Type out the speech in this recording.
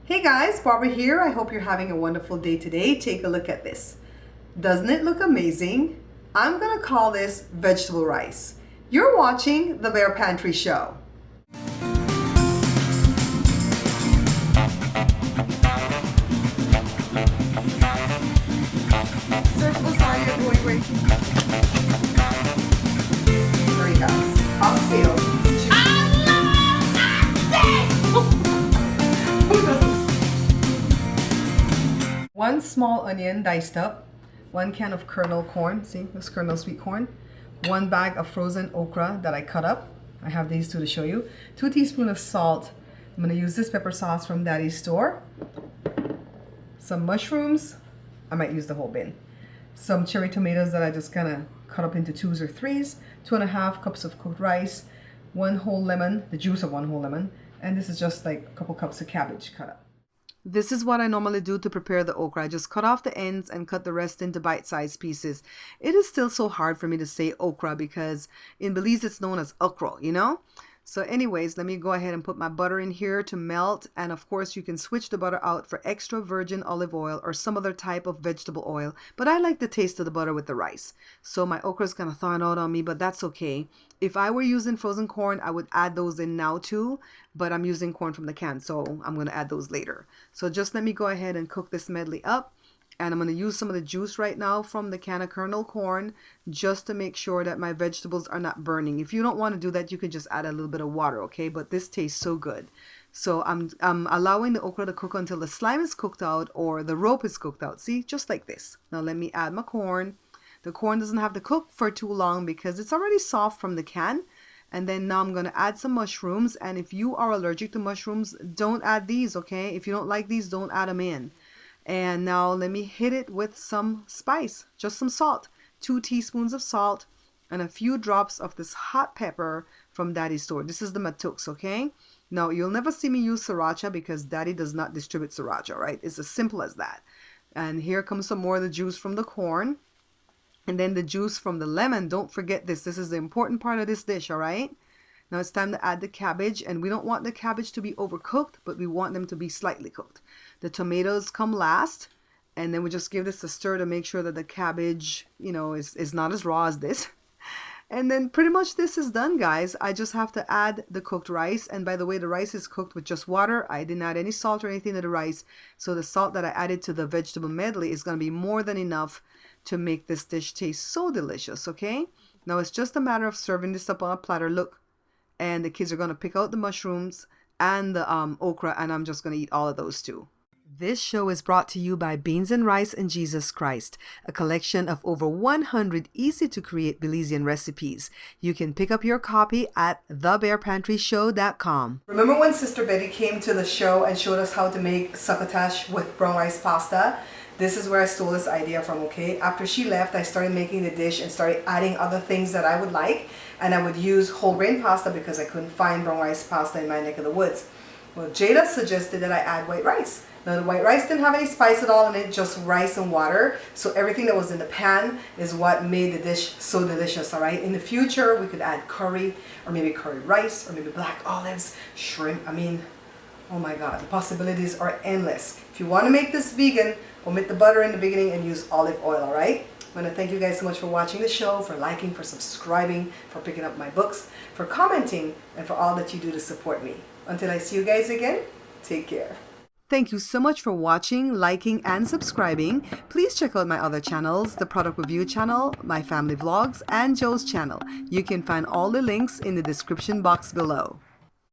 Hey guys, Barbara here. I hope you're having a wonderful day today. Take a look at this. Doesn't it look amazing? I'm gonna call this vegetable rice. You're watching the Bear Pantry Show. Circles are you going great? There he goes. Upscale. One small onion diced up, 1 can of kernel corn, see this kernel sweet corn, 1 bag of frozen okra that I cut up. I have these two to show you. 2 teaspoons of salt. I'm going to use this pepper sauce from Daddy's store. Some mushrooms. I might use the whole bin. Some cherry tomatoes that I just kind of cut up into 2s or 3s. 2½ cups of cooked rice. 1 whole lemon, the juice of 1 whole lemon. And this is just like a couple cups of cabbage cut up. This is what I normally do to prepare the okra. I just cut off the ends and cut the rest into bite-sized pieces. It is still so hard for me to say okra because in Belize it's known as okra, you know? So anyways, let me go ahead and put my butter in here to melt. And of course, you can switch the butter out for extra virgin olive oil or some other type of vegetable oil. But I like the taste of the butter with the rice. So my okra is kind of thawing out on me, but that's okay. If I were using frozen corn, I would add those in now too. But I'm using corn from the can, so I'm going to add those later. So just let me go ahead and cook this medley up. And I'm going to use some of the juice right now from the can of kernel corn just to make sure that my vegetables are not burning. If you don't want to do that, you can just add a little bit of water, okay? But this tastes so good. So I'm allowing the okra to cook until the slime is cooked out or the rope is cooked out. See, just like this. Now let me add my corn. The corn doesn't have to cook for too long because it's already soft from the can. And then now I'm going to add some mushrooms. And if you are allergic to mushrooms, don't add these, okay? If you don't like these, don't add them in. And now let me hit it with some spice, just some salt, 2 teaspoons of salt and a few drops of this hot pepper from Daddy's store. This is the Matux, okay? Now you'll never see me use sriracha because Daddy does not distribute sriracha, right? It's as simple as that. And here comes some more of the juice from the corn. And then the juice from the lemon. Don't forget this. This is the important part of this dish, all right? Now it's time to add the cabbage, and we don't want the cabbage to be overcooked, but we want them to be slightly cooked. The tomatoes come last, and then we just give this a stir to make sure that the cabbage, you know, is not as raw as this. And then pretty much this is done, guys. I just have to add the cooked rice, and by the way, the rice is cooked with just water. I didn't add any salt or anything to the rice, so the salt that I added to the vegetable medley is going to be more than enough to make this dish taste so delicious, okay? Now it's just a matter of serving this up on a platter. Look. And the kids are going to pick out the mushrooms and the okra, and I'm just going to eat all of those too. This show is brought to you by Beans and Rice and Jesus Christ, a collection of over 100 easy-to-create Belizean recipes. You can pick up your copy at thebearpantryshow.com. Remember when Sister Betty came to the show and showed us how to make succotash with brown rice pasta? This is where I stole this idea from, okay? After she left, I started making the dish and started adding other things that I would like. And I would use whole grain pasta because I couldn't find brown rice pasta in my neck of the woods. Well, Jada suggested that I add white rice. Now the white rice didn't have any spice at all in it, just rice and water. So everything that was in the pan is what made the dish so delicious, all right? In the future, we could add curry or maybe curry rice or maybe black olives, shrimp. I mean, oh my God, the possibilities are endless. If you want to make this vegan, omit the butter in the beginning and use olive oil, all right? I want to thank you guys so much for watching the show, for liking, for subscribing, for picking up my books, for commenting, and for all that you do to support me. Until I see you guys again, take care. Thank you so much for watching, liking, and subscribing. Please check out my other channels, the Product Review channel, my family vlogs, and Joe's channel. You can find all the links in the description box below.